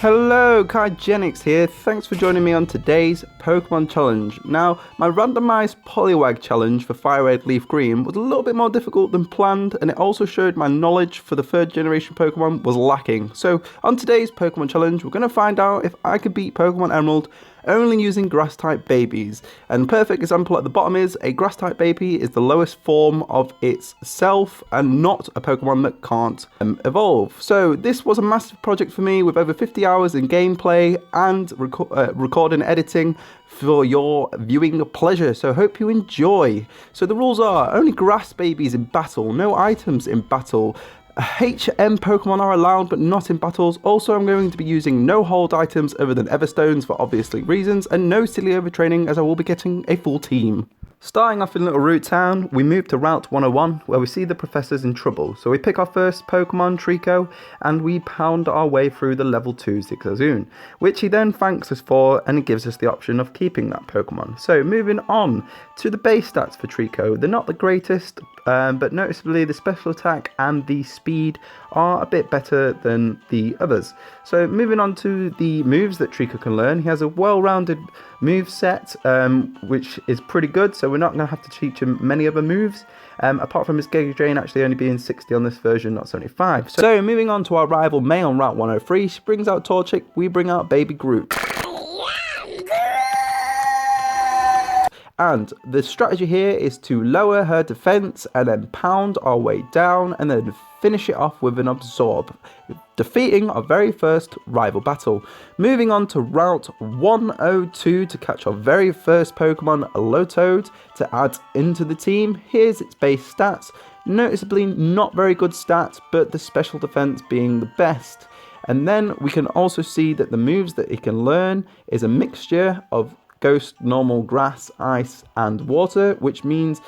Hello, Kaigenix here. Thanks for joining me on today's Pokemon Challenge. Now, my randomized Poliwag challenge for Fire Red Leaf Green was a little bit more difficult than planned, and it also showed my knowledge for the third generation Pokemon was lacking. So, on today's Pokemon Challenge, we're going to find out if I could beat Pokemon Emerald only using grass type babies. And perfect example at the bottom is a grass type baby is the lowest form of itself and not a Pokemon that can't evolve. So this was a massive project for me with over 50 hours in gameplay and recording and editing for your viewing pleasure. So hope you enjoy. So the rules are only grass babies in battle, no items in battle. HM Pokemon are allowed but not in battles. Also, I'm going to be using no hold items other than Everstones for obviously reasons, and no silly overtraining as I will be getting a full team. Starting off in Little Root Town, we move to Route 101 where we see the professor's in trouble. So we pick our first Pokemon, Trico, and we pound our way through the level 2 Zigzagoon, which he then thanks us for and gives us the option of keeping that Pokemon. So moving on to the base stats for Trico, they're not the greatest, but noticeably the special attack and the speed are a bit better than the others. So moving on to the moves that Trico can learn, he has a well-rounded move set, which is pretty good, so we're not going to have to teach him many other moves, apart from his Giga Drain actually only being 60 on this version, not 75. So moving on to our rival May on Route 103, she brings out Torchic, we bring out Baby Groot. And the strategy here is to lower her defense and then pound our way down and then finish it off with an absorb, defeating our very first rival battle. Moving on to Route 102 to catch our very first Pokemon, alot, to add into the team. Here's its base stats. Noticeably not very good stats, but the special defense being the best. And then we can also see that the moves that it can learn is a mixture of Ghost, Normal, Grass, Ice and Water, which means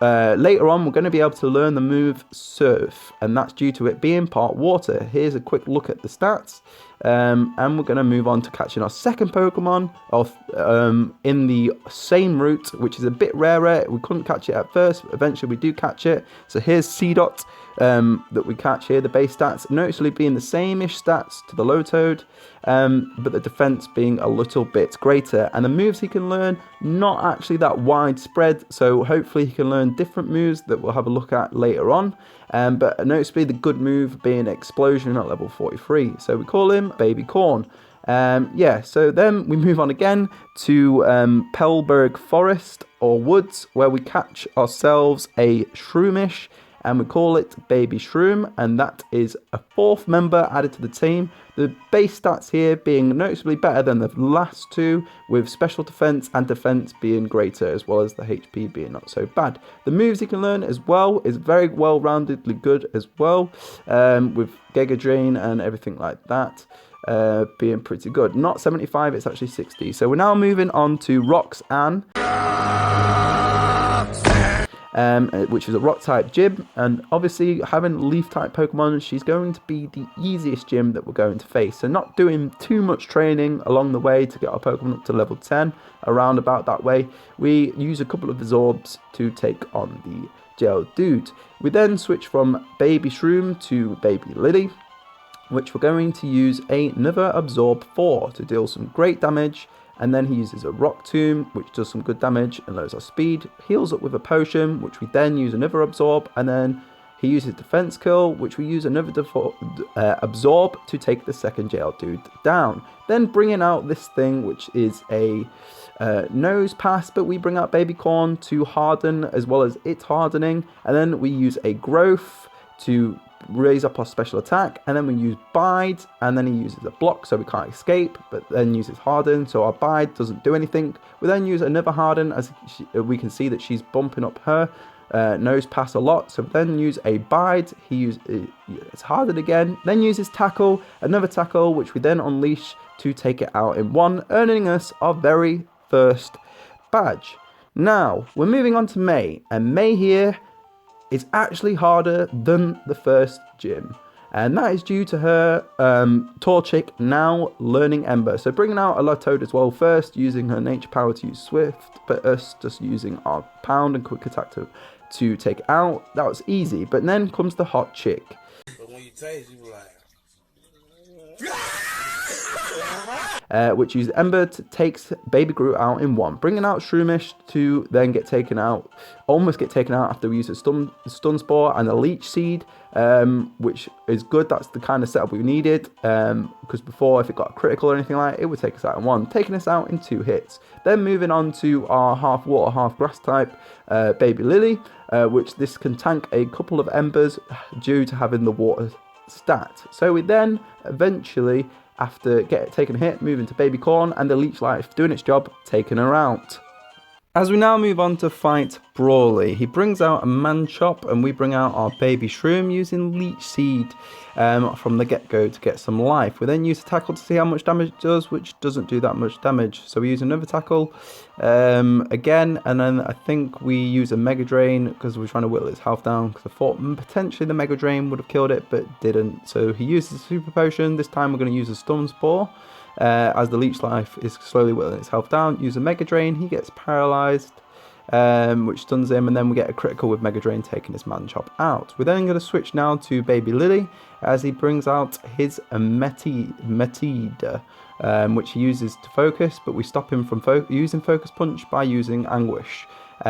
later on we're going to be able to learn the move Surf, and that's due to it being part water. Here's a quick look at the stats, and we're going to move on to catching our second Pokemon in the same route, which is a bit rarer. We couldn't catch it at first, but eventually we do catch it. So here's Seedot that we catch here, the base stats noticeably being the same-ish stats to the Lotode, but the defense being a little bit greater, and the moves he can learn not actually that widespread, so hopefully he can learn different moves that we'll have a look at later on, but noticeably the good move being Explosion at level 43, so we call him Baby Corn. So then we move on again to Pelberg Forest or Woods, where we catch ourselves a Shroomish, and we call it Baby Shroom, and that is a fourth member added to the team. The base stats here being noticeably better than the last two, with special defense and defense being greater, as well as the HP being not so bad. The moves he can learn as well is very well-roundedly good as well, with Giga Drain and everything like that. Being pretty good. Not 75, it's actually 60. So we're now moving on to Roxanne, which is a rock type gym, and obviously having leaf type Pokemon, she's going to be the easiest gym that we're going to face. So not doing too much training along the way to get our Pokemon up to level 10, around about that way. We use a couple of Absorbs to take on the Geodude. We then switch from Baby Shroom to Baby Lily, which we're going to use another Absorb 4 to deal some great damage. And then he uses a Rock Tomb, which does some good damage and lowers our speed. Heals up with a potion, which we then use another Absorb. And then he uses Defense Curl, which we use another Absorb to take the second Geodude down. Then bringing out this thing, which is a Nose Pass, but we bring out Baby Corn to harden as well as it hardening. And then we use a Growth to raise up our special attack, and then we use Bide, and then he uses a block so we can't escape, but then uses Harden, so our Bide doesn't do anything. We then use another Harden, as we can see that she's bumping up her Nose Pass a lot, so then use a Bide, he uses it's Harden again, then uses Tackle, another Tackle, which we then unleash to take it out in one, earning us our very first badge. Now, we're moving on to May, and May here is actually harder than the first gym, and that is due to her Torchic now learning Ember. So bringing out a Lotode as well first, using her nature power to use Swift, but us just using our Pound and Quick Attack to take it out. That was easy, but then comes the Hot Chick. But when you taste, you like... which uses Ember to takes Baby Groot out in one, bringing out Shroomish to then almost get taken out after we use a stun Spore and a Leech Seed, which is good. That's the kind of setup we needed, because before, if it got a critical or anything like that, it would take us out in one, taking us out in 2 hits. Then moving on to our half water, half grass type, Baby Lily, which this can tank a couple of embers due to having the water stat. So we then eventually, after taking a hit, move into Baby Corn and the Leech Life doing its job, taking her out. As we now move on to fight Brawly, he brings out a Manchop and we bring out our Baby Shroom using Leech Seed from the get-go to get some life. We then use a tackle to see how much damage it does, which doesn't do that much damage. So we use another tackle again, and then I think we use a Mega Drain because we're trying to whittle its health down, because I thought potentially the Mega Drain would have killed it, but didn't. So he uses a Super Potion. This time we're going to use a Stun Spore. As the Leech Life is slowly whittling its health down, use a Mega Drain, he gets paralysed, which stuns him, and then we get a critical with Mega Drain taking his Manchop out. We're then going to switch now to Baby Lily, as he brings out his Metida, which he uses to focus, but we stop him from using Focus Punch by using Anguish,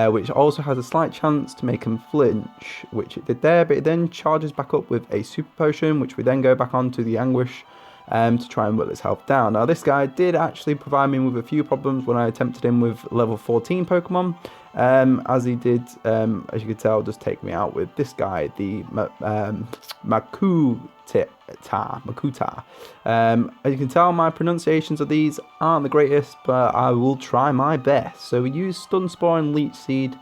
which also has a slight chance to make him flinch, which it did there, but it then charges back up with a Super Potion, which we then go back onto the Anguish to try and whittle his health down. Now this guy did actually provide me with a few problems when I attempted him with level 14 Pokemon, as he did, as you can tell, just take me out with this guy, the Makuta. As you can tell, my pronunciations of these aren't the greatest, but I will try my best. So we use Stun Spore and Leech Seed,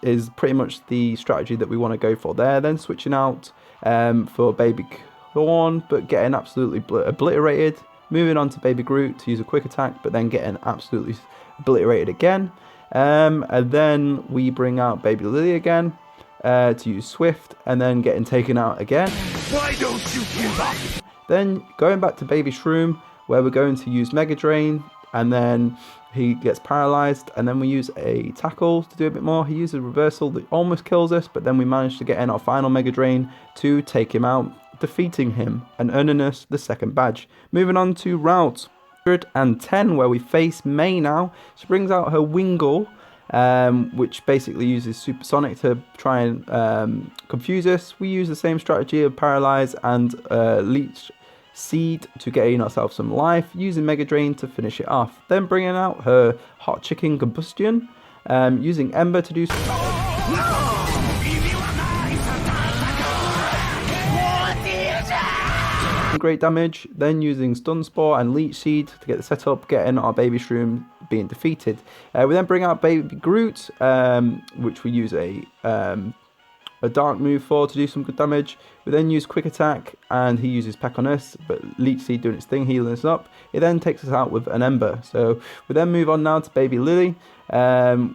is pretty much the strategy that we want to go for there. Then switching out for Baby Corn, but getting absolutely obliterated. Moving on to Baby Groot to use a quick attack, but then getting absolutely obliterated again. And then we bring out Baby Lily again to use Swift, and then getting taken out again. Why don't you give up? Then going back to Baby Shroom, where we're going to use Mega Drain, and then he gets paralyzed, and then we use a tackle to do a bit more. He uses a reversal that almost kills us, but then we manage to get in our final Mega Drain to take him out, defeating him and earning us the second badge. Moving on to Route 110, where we face May now. She brings out her Wingull, which basically uses Supersonic to try and confuse us. We use the same strategy of Paralyze and Leech Seed to gain ourselves some life, using Mega Drain to finish it off. Then bringing out her Hot Chicken Combustion, using Ember to do great damage, then using Stun Spore and Leech Seed to get the setup, getting our Baby Shroom being defeated. We then bring out Baby Groot, which we use a Dark move for to do some good damage. We then use Quick Attack, and he uses Peck on us, but Leech Seed doing its thing, healing us up. It then takes us out with an Ember. So we then move on now to Baby Lily,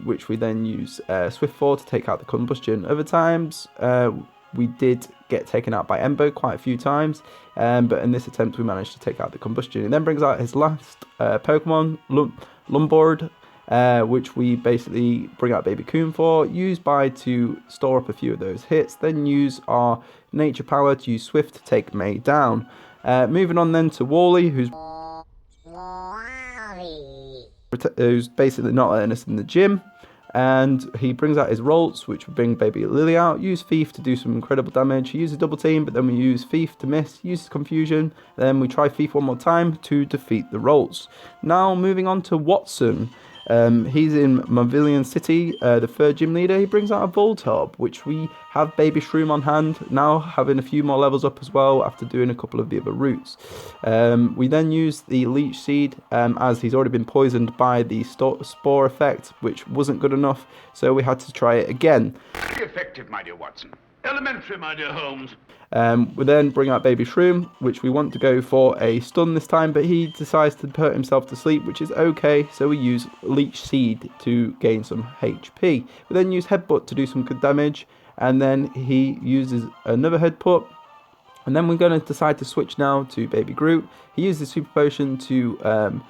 which we then use Swift for to take out the Combustion. Other times, we did get taken out by Ember quite a few times, but in this attempt we managed to take out the Combustion. He then brings out his last Pokemon, Lumbord, which we basically bring out Baby Coon for, use by to store up a few of those hits, then use our Nature Power to use Swift to take May down. Moving on then to Wally, who's basically not letting us in the gym. And he brings out his Rolts, which would bring Baby Lily out. Use Thief to do some incredible damage. He uses Double Team, but then we use Thief to miss. Uses Confusion. Then we try Thief one more time to defeat the Rolts. Now moving on to Watson. He's in Mavillion City, the third gym leader. He brings out a Voltorb, which we have Baby Shroom on hand, now having a few more levels up as well after doing a couple of the other routes. We then use the Leech Seed, as he's already been poisoned by the Spore effect, which wasn't good enough, so we had to try it again. Very effective, my dear Watson. Elementary, my dear Holmes. We then bring out Baby Shroom, which we want to go for a stun this time, but he decides to put himself to sleep, which is okay, so we use Leech Seed to gain some HP. We then use Headbutt to do some good damage, and then he uses another Headbutt, and then we're going to decide to switch now to Baby Groot. He uses Super Potion to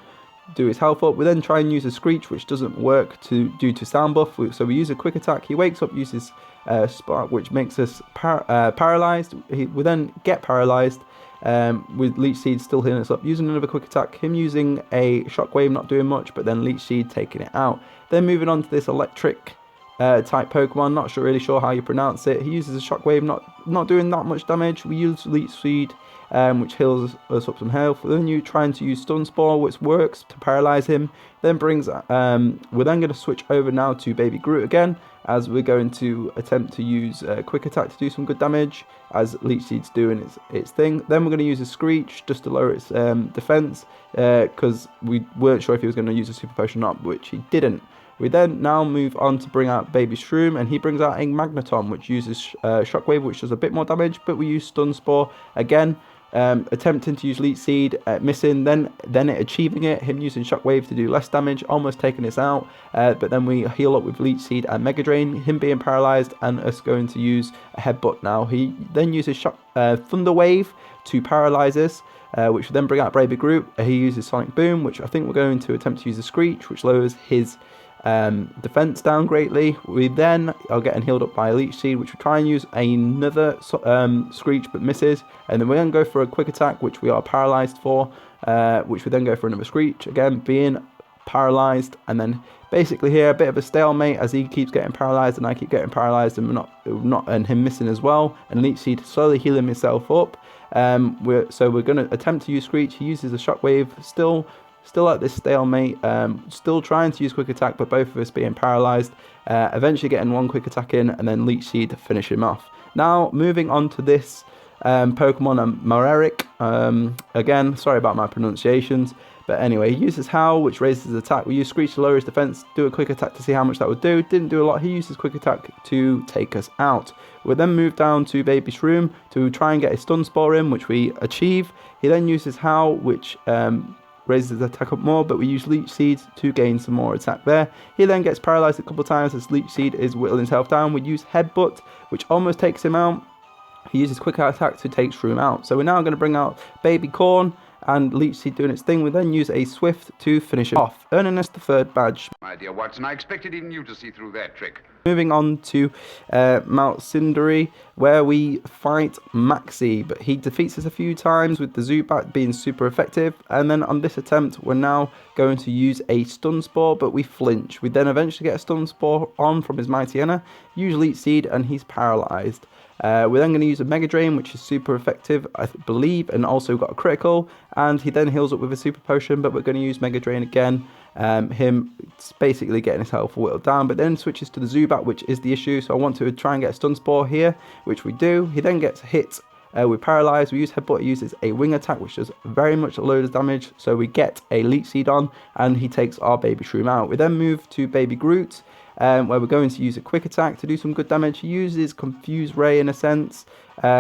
do his health up. We then try and use a Screech, which doesn't work due to sound buff, so we use a Quick Attack. He wakes up, uses Spark, which makes us paralyzed. We then get paralyzed, with Leech Seed still healing us up, using another quick attack, him using a shockwave, not doing much, but then Leech Seed taking it out. Then moving on to this electric type Pokemon, not really sure how you pronounce it. He uses a shockwave, not doing that much damage. We use Leech Seed, which heals us up some health. Then you trying to use Stun Spore, which works to paralyze him. Then brings we're then going to switch over now to Baby Groot again, as we're going to attempt to use quick attack to do some good damage, as Leech Seed's doing its thing. Then we're going to use a Screech just to lower its defense, because we weren't sure if he was going to use a super potion or not, which he didn't. We then now move on to bring out Baby Shroom, and he brings out a Magneton, which uses Shockwave, which does a bit more damage, but we use Stun Spore again, attempting to use Leech Seed, missing, then it achieving it, him using Shockwave to do less damage, almost taking us out, but then we heal up with Leech Seed and Mega Drain, him being paralyzed, and us going to use a Headbutt now. He then uses Thunder Wave to paralyze us, which will then bring out Baby Groot. He uses Sonic Boom, which I think we're going to attempt to use a Screech, which lowers his defense down greatly. We then are getting healed up by a Leech Seed, which we try and use another Screech but misses, and then we then go for a quick attack, which we are paralyzed for, which we then go for another Screech, again being paralyzed, and then basically here a bit of a stalemate as he keeps getting paralyzed and I keep getting paralyzed, and and him missing as well, and Leech Seed slowly healing himself up. We're going to attempt to use Screech. He uses a Shockwave, still at this stalemate, still trying to use quick attack, but both of us being paralyzed, eventually getting one quick attack in, and then Leech Seed to finish him off. Now moving on to this Pokemon, Mareric. Again, sorry about my pronunciations, but anyway, he uses Howl, which raises his attack. We use Screech to lower his defense, do a quick attack to see how much that would do. Didn't do a lot. He uses quick attack to take us out. We'll then move down to Baby Shroom to try and get a Stun Spore in, which we achieve. He then uses Howl, which raises his attack up more, but we use Leech Seed to gain some more attack there. He then gets paralyzed a couple of times as Leech Seed is whittling himself down. We use Headbutt, which almost takes him out. He uses quick attack to take Shroom out. So we're now going to bring out Baby Corn and Leech Seed doing its thing. We then use a Swift to finish it off, earning us the third badge. My dear Watson, I expected even you to see through that trick. Moving on to Mount Cindery, where we fight Maxi, but he defeats us a few times with the Zubat being super effective, and then on this attempt we're now going to use a Stun Spore, but we flinch. We then eventually get a Stun Spore on from his Mightyena, use Leech Seed, and he's paralyzed. We're then going to use a Mega Drain, which is super effective, I believe, and also got a critical, and he then heals up with a Super Potion, but we're going to use Mega Drain again. Him basically getting his health whittled down, but then switches to the Zubat, which is the issue, so I want to try and get a Stun Spore here, which we do. He then gets hit with Paralyze. We use Headbutt. He uses a Wing Attack, which does very much a load of damage, so we get a Leech Seed on, and he takes our Baby Shroom out. We then move to Baby Groot, where we're going to use a quick attack to do some good damage. He uses Confuse Ray in a sense,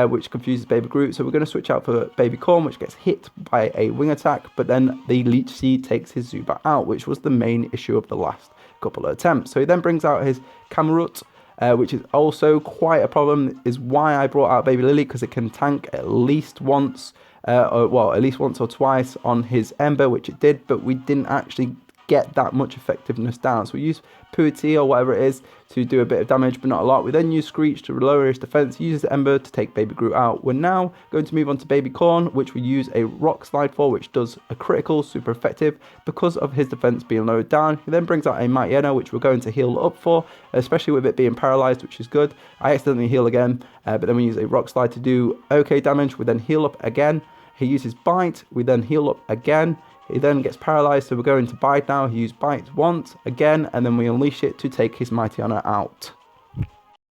which confuses Baby Groot, so we're going to switch out for Baby Corn, which gets hit by a wing attack, but then the Leech Seed takes his Zubat out, which was the main issue of the last couple of attempts. So he then brings out his Camerupt, which is also quite a problem, is why I brought out Baby Lily, because it can tank at least once, at least once or twice on his Ember, which it did, but we didn't actually get that much effectiveness down. So we use Puerty or whatever it is to do a bit of damage, but not a lot. We then use Screech to lower his defense, uses the Ember to take Baby Groot out. We're now going to move on to Baby Corn, which we use a Rock Slide for, which does a critical, super effective because of his defense being lowered down. He then brings out a Mightyena, which we're going to heal up for, especially with it being paralyzed, which is good. I accidentally heal again, but then we use a Rock Slide to do okay damage. We then heal up again. He uses Bite. We then heal up again. He then gets paralyzed, so we're going to Bite now. He used Bite once, again, and then we unleash it to take his Mightyena out.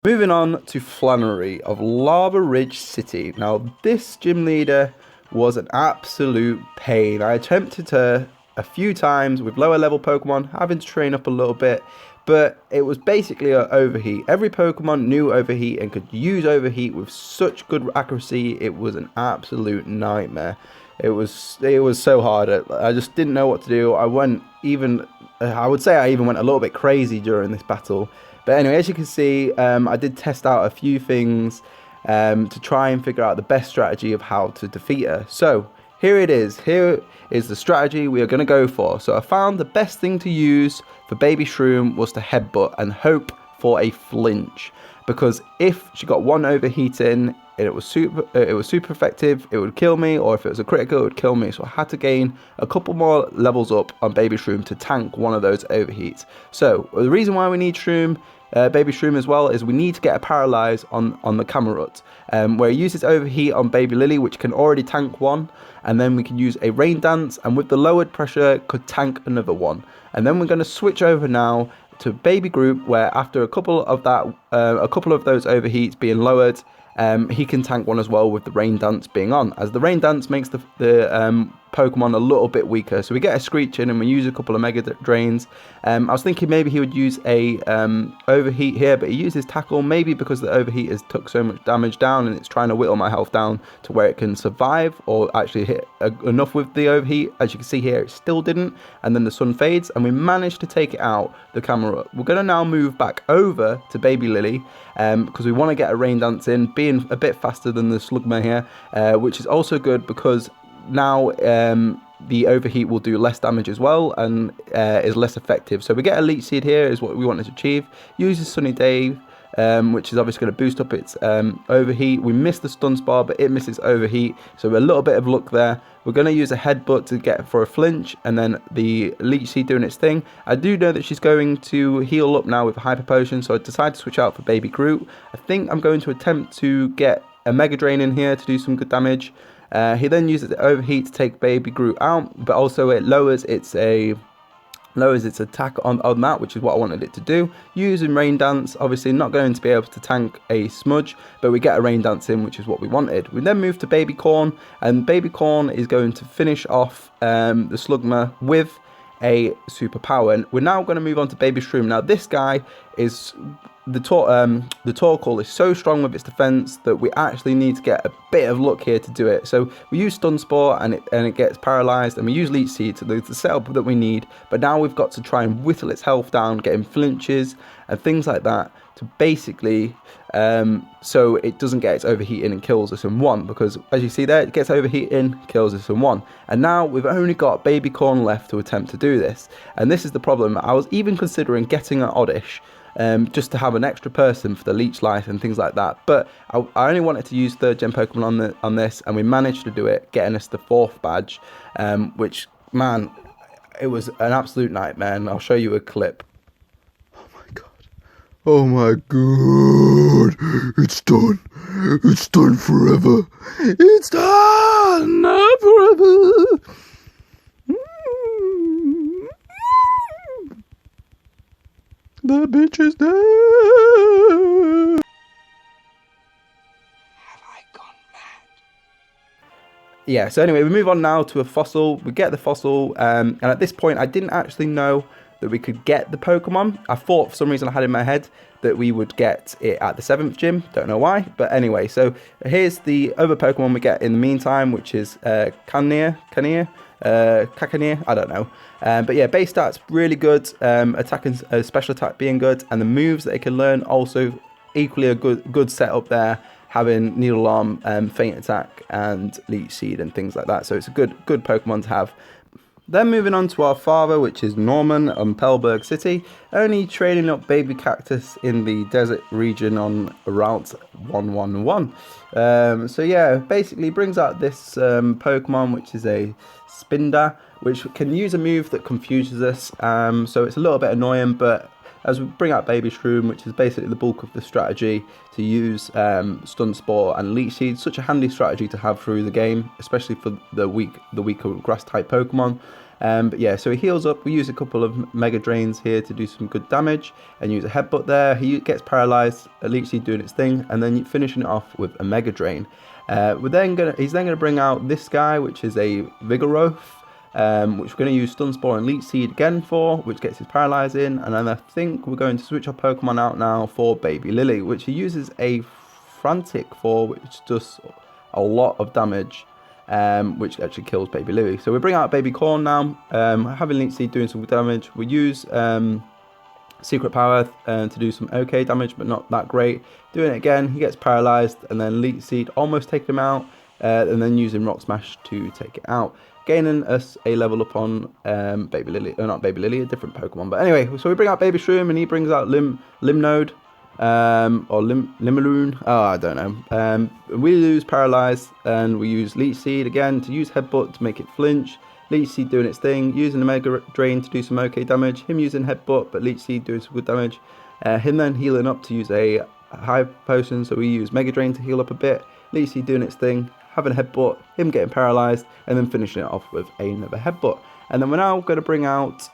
Moving on to Flannery of Lava Ridge City. Now, this gym leader was an absolute pain. I attempted her a few times with lower level Pokemon, having to train up a little bit, but it was basically an Overheat. Every Pokemon knew Overheat and could use Overheat with such good accuracy. It was an absolute nightmare. It was so hard. I just didn't know what to do. I would say I even went a little bit crazy during this battle. But anyway, as you can see, I did test out a few things to try and figure out the best strategy of how to defeat her. So here it is. Here is the strategy we are going to go for. So I found the best thing to use for Baby Shroom was to Headbutt and hope for a flinch. Because if she got one overheat in, it was super effective, it would kill me, or if it was a critical, it would kill me. So I had to gain a couple more levels up on Baby Shroom to tank one of those overheats. So the reason why we need Shroom, Baby Shroom as well, is we need to get a paralyze on the Camerut, where he uses overheat on Baby Lily, which can already tank one, and then we can use a rain dance, and with the lowered pressure could tank another one. And then we're going to switch over now to Baby Groot, where after a couple of those overheats being lowered, he can tank one as well with the rain dance being on, as the rain dance makes the Pokemon a little bit weaker. So we get a Screech in and we use a couple of Mega Drains. I was thinking maybe he would use a overheat here, but he uses tackle, maybe because the overheat has took so much damage down and it's trying to whittle my health down to where it can survive or actually hit enough with the overheat. As you can see here, it still didn't, and then the sun fades and we managed to take it out, the camera. We're going to now move back over to Baby Lily because we want to get a rain dance in, being a bit faster than the Slugma here, which is also good because now the overheat will do less damage as well and is less effective. So we get a Leech Seed here is what we wanted to achieve. Uses Sunny Day, which is obviously going to boost up its overheat. We missed the Stun Spore, but it misses overheat, so a little bit of luck there. We're going to use a Headbutt to get for a flinch, and then the Leech Seed doing its thing. I do know that she's going to heal up now with a Hyper Potion, so I decided to switch out for Baby Groot. I think I'm going to attempt to get a Mega Drain in here to do some good damage. He then uses the overheat to take Baby Groot out, but also it lowers its attack on that, which is what I wanted it to do. Using Rain Dance, obviously not going to be able to tank a Smudge, but we get a Rain Dance in, which is what we wanted. We then move to Baby Corn, and Baby Corn is going to finish off the Slugma with a superpower. And we're now going to move on to Baby Shroom. Now this guy is the Torkoal is so strong with its defense that we actually need to get a bit of luck here to do it. So we use Stun Spore and it gets paralyzed, and we use Leech Seed to the setup that we need. But now we've got to try and whittle its health down, getting flinches and things like that to basically so it doesn't get its overheat in and kills us in one, because as you see there, it gets overheat in, kills us in one. And now we've only got Baby Corn left to attempt to do this, and this is the problem. I was even considering getting an Oddish just to have an extra person for the Leech Life and things like that, but I only wanted to use 3rd gen Pokemon on this, and we managed to do it, getting us the 4th badge, which, man, it was an absolute nightmare, and I'll show you a clip. Oh my god, it's done. It's done forever. It's done forever. The bitch is dead. Have I gone mad? Yeah, so anyway, we move on now to a fossil. We get the fossil, and at this point, I didn't actually know that we could get the Pokemon. I thought for some reason I had in my head that we would get it at the 7th gym. Don't know why, but anyway, so here's the other Pokemon we get in the meantime, which is Kakanier, I don't know. But yeah, base stats really good, attack and special attack being good, and the moves that it can learn also equally a good setup there, having Needle Arm, Feint Attack, and Leech Seed and things like that. So it's a good Pokemon to have. Then moving on to our father, which is Norman on Pelberg City, only training up Baby Cactus in the desert region on Route 111. So yeah, basically brings out this Pokemon, which is a Spinda, which can use a move that confuses us. So it's a little bit annoying, but as we bring out Baby Shroom, which is basically the bulk of the strategy, to use Stun Spore and Leech Seed, such a handy strategy to have through the game, especially for the weaker grass type Pokemon. But yeah, so he heals up. We use a couple of Mega Drains here to do some good damage, and use a Headbutt there. He gets paralyzed, a Leech Seed doing its thing, and then finishing it off with a Mega Drain. He's then gonna bring out this guy, which is a Vigoroth, which we're going to use Stun Spore and Leech Seed again for, which gets his Paralyze in. And then I think we're going to switch our Pokemon out now for Baby Lily, which he uses a Frantic for, which does a lot of damage, which actually kills Baby Lily. So we bring out Baby Corn now, having Leech Seed doing some good damage. We use Secret Power to do some okay damage, but not that great. Doing it again, he gets Paralyzed, and then Leech Seed almost take him out, and then using Rock Smash to take it out, gaining us a level up on Baby Lily, or not Baby Lily, a different Pokemon. But anyway, so we bring out Baby Shroom, and he brings out Limnode, or Limaloon. Oh, I don't know. We lose Paralyzed, and we use Leech Seed again to use Headbutt to make it flinch. Leech Seed doing its thing, using the Mega Drain to do some okay damage. Him using Headbutt, but Leech Seed doing some good damage. Him then healing up to use a High Potion, so we use Mega Drain to heal up a bit. Leech Seed doing its thing, having a Headbutt, him getting Paralyzed, and then finishing it off with another Headbutt. And then we're now going to bring out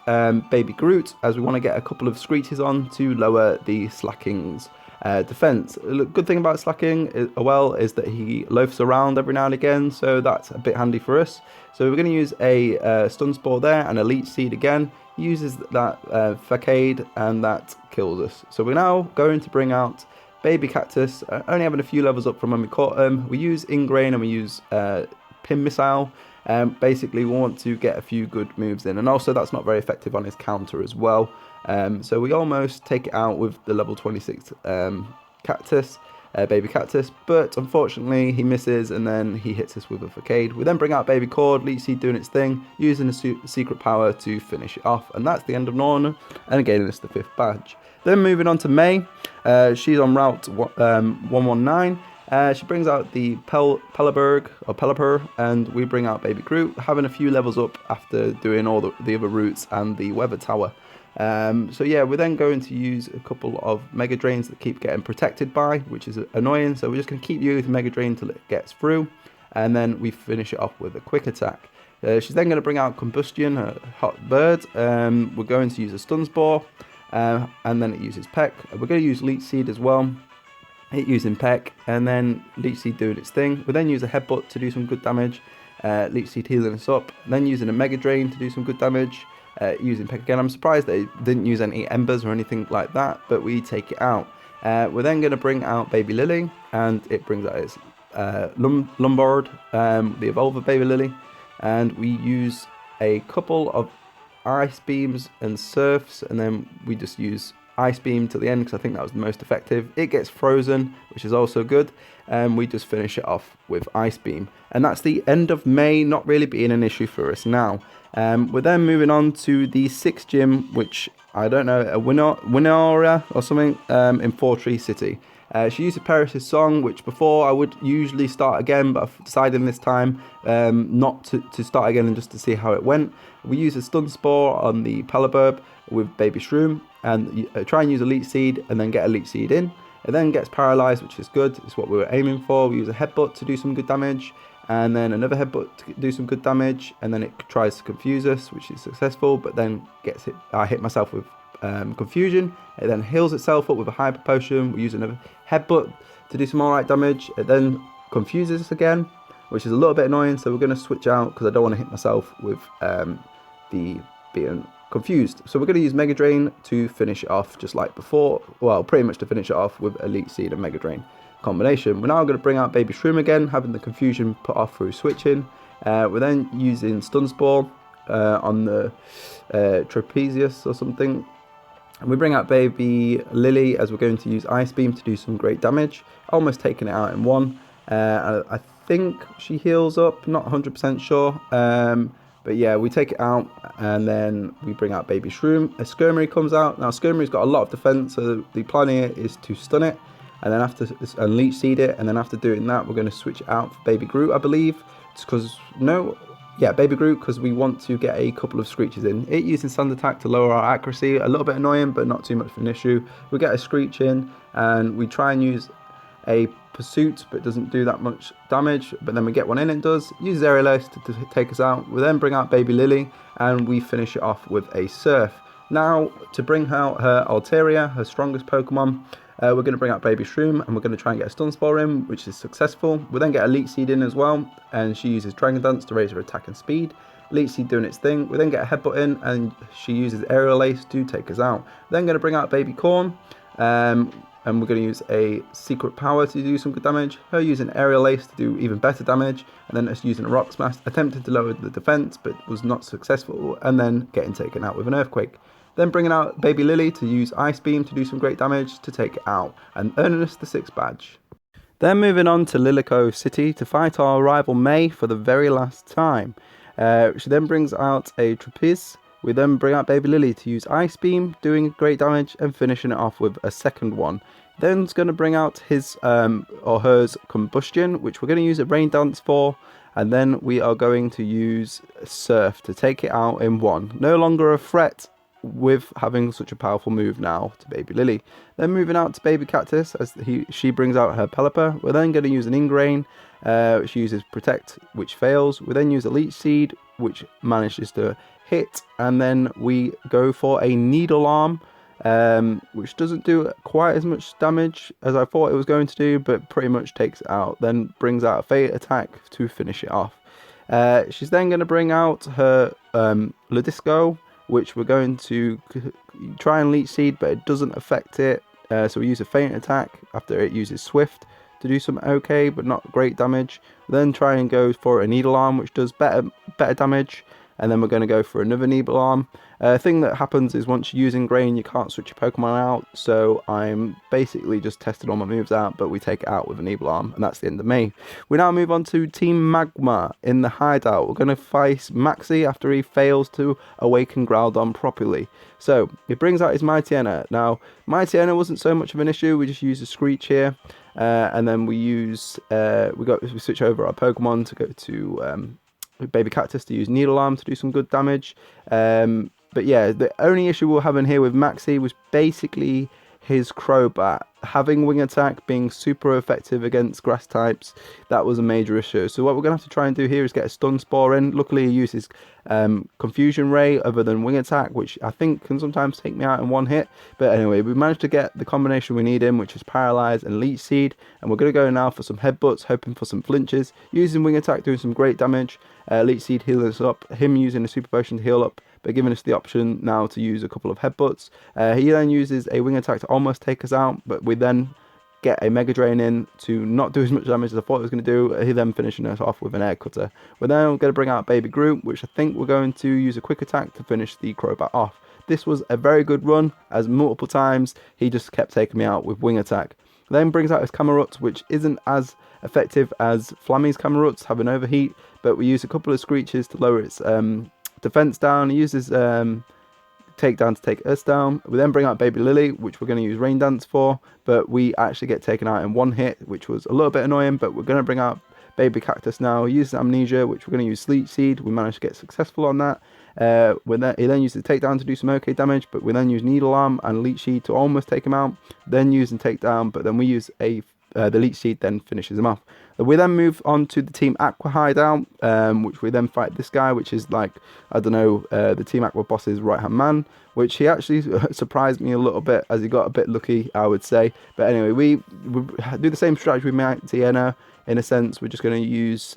Baby Groot, as we want to get a couple of screeches on to lower the Slacking's defense. Good thing about Slacking is that he loafs around every now and again, so that's a bit handy for us. So we're going to use a Stun Spore there and a Leech Seed again. He uses that Facade, and that kills us. So we're now going to bring out Baby Cactus, only having a few levels up from when we caught him. We use Ingrain and we use Pin Missile. Basically, we want to get a few good moves in, and also that's not very effective on his counter as well. So we almost take it out with the level 26 Cactus, Baby Cactus, but unfortunately he misses, and then he hits us with a Facade. We then bring out Baby Cord, Leech Seed doing its thing, using a secret power to finish it off, and that's the end of Norna, and again it's the 5th badge. Then moving on to May, she's on route 119. She brings out the Pelipper, and we bring out Baby Groot, having a few levels up after doing all the other routes and the Weather Tower. So yeah, we're then going to use a couple of Mega Drains that keep getting protected by, which is annoying, so we're just going to keep using Mega Drain till it gets through, and then we finish it off with a quick attack. She's then going to bring out Combustion, her Hot Bird. We're going to use a Stun Spore, and then it uses Peck. We're going to use Leech Seed as well, it using Peck, and then Leech Seed doing its thing. We then use a Headbutt to do some good damage, Leech Seed healing us up, and then using a Mega Drain to do some good damage, using Peck again. I'm surprised they didn't use any Embers or anything like that, but we take it out. We're then going to bring out Baby Lily, and it brings out its Lombard, the Evolver Baby Lily, and we use a couple of Ice Beams and Surfs, and then we just use Ice Beam to the end because I think that was the most effective. It gets frozen, which is also good, and we just finish it off with Ice Beam. And that's the end of May, not really being an issue for us now. We're then moving on to the 6th gym, which I don't know, a Winora or something, in Fortree City. She uses Paris' Song, which before I would usually start again, but I've decided this time not to start again and just to see how it went. We use a Stun Spore on the Pelipper with Baby Shroom, and try and use a Leech Seed and then get a Leech Seed in. It then gets Paralyzed, which is good. It's what we were aiming for. We use a Headbutt to do some good damage, and then another Headbutt to do some good damage, and then it tries to confuse us, which is successful, but then gets hit. I hit myself with Confusion. It then heals itself up with a Hyper Potion. We use another Headbutt to do some alright damage. It then confuses us again, which is a little bit annoying, so we're going to switch out because I don't want to hit myself with the being confused. So we're going to use Mega Drain to finish it off just like before. Well, pretty much to finish it off with a Leech Seed and Mega Drain combination. We're now going to bring out Baby Shroom again, having the confusion put off through switching. We're then using Stun Spore on the Trapezius or something. And we bring out Baby Lily as we're going to use Ice Beam to do some great damage. Almost taking it out in one. I think she heals up, not 100% sure. But yeah, we take it out, and then we bring out Baby Shroom. A Skirmery comes out. Now Skirmery's got a lot of defense, so the plan here is to stun it, and then after and Leech Seed it, and then after doing that, we're going to switch it out for Baby Groot, I believe. It's because Baby Groot, because we want to get a couple of screeches in. It using Sand Attack to lower our accuracy, a little bit annoying, but not too much of an issue. We get a screech in, and we try and use a Pursuit, but it doesn't do that much damage, but then we get one in, it does. Use Aerial Ace to take us out. We then bring out Baby Lily, and we finish it off with a Surf. Now, to bring out her Altaria, her strongest Pokemon, we're going to bring out Baby Shroom, and we're going to try and get a Stun Spore in, which is successful. We then get a Leech Seed in as well, and she uses Dragon Dance to raise her attack and speed. Leech Seed doing its thing. We then get a Headbutt in, and she uses Aerial Ace to take us out. Then going to bring out Baby Corn, and we're going to use a Secret Power to do some good damage. Her using Aerial Ace to do even better damage, and then us using a Rock Smash, attempted to lower the defense but was not successful, and then getting taken out with an Earthquake. Then bringing out Baby Lily to use Ice Beam to do some great damage to take it out, and earning us the 6th badge. Then moving on to Lilico City to fight our rival May for the very last time. She then brings out a Trapeze. We then bring out Baby Lily to use Ice Beam, doing great damage and finishing it off with a second one. Then it's going to bring out his or hers combustion, which we're going to use a rain dance for. And then we are going to use surf to take it out in one. No longer a threat with having such a powerful move now to Baby Lily. Then moving out to Baby Cactus as she brings out her Pelipper. We're then going to use an Ingrain, which uses Protect, which fails. We then use a Leech Seed, which manages to hit. And then we go for a Needle Arm, which doesn't do quite as much damage as I thought it was going to do, but pretty much takes it out. Then brings out a Fate Attack to finish it off. She's then going to bring out her Ludisco, which we're going to try and Leech Seed, but it doesn't affect it. So we use a Feint Attack after it uses Swift to do some okay, but not great damage. We then try and go for a Needle Arm, which does better damage. And then we're going to go for another Needle Arm. Thing that happens is once you use Ingrain, you can't switch your Pokemon out. So I'm basically just testing all my moves out, but we take it out with a Needle Arm. And that's the end of me. We now move on to Team Magma in the hideout. We're going to face Maxie after he fails to awaken Groudon properly. So he brings out his Mightyena. Now, Mightyena wasn't so much of an issue. We just use a Screech here. And then we use, we switch over our Pokemon to go to Baby Cactus to use Needle Arm to do some good damage. But yeah, the only issue we're having here with Maxie was basically his Crobat. Having Wing Attack being super effective against grass types, that was a major issue. So what we're going to have to try and do here is get a Stun Spore in. Luckily he uses Confusion Ray other than Wing Attack, which I think can sometimes take me out in one hit. But anyway, we managed to get the combination we need in, which is Paralyze and Leech Seed. And we're going to go now for some Headbutts, hoping for some flinches. Using Wing Attack, doing some great damage. Leech Seed healing us up. Him using a Super Potion to heal up, but giving us the option now to use a couple of Headbutts. He then uses a Wing Attack to almost take us out, but we then get a Mega Drain in to not do as much damage as I thought it was going to do. He then finishing us off with an Air Cutter. We're then going to bring out Baby Groot, which I think we're going to use a Quick Attack to finish the Crobat off. This was a very good run, as multiple times he just kept taking me out with Wing Attack. Then brings out his Camerupt, which isn't as effective as Flammy's Camerupts, have an Overheat, but we use a couple of Screeches to lower its defense down. He uses Takedown to take us down. We then bring out Baby Lily, which we're going to use Rain Dance for, but we actually get taken out in one hit, which was a little bit annoying. But we're going to bring out Baby Cactus now. He uses Amnesia, which we're going to use Sleep Seed. We managed to get successful on that. He then uses Takedown to do some okay damage, but we then use Needle Arm and Leech Seed to almost take him out. Then use and Takedown, but then we use the Leech Seed then finishes him off. We then move on to the Team Aqua hideout, which we then fight this guy, which is like, I don't know, the Team Aqua boss's right-hand man, which he actually surprised me a little bit as he got a bit lucky, I would say. But anyway, we do the same strategy with Mightyena in a sense. We're just going to use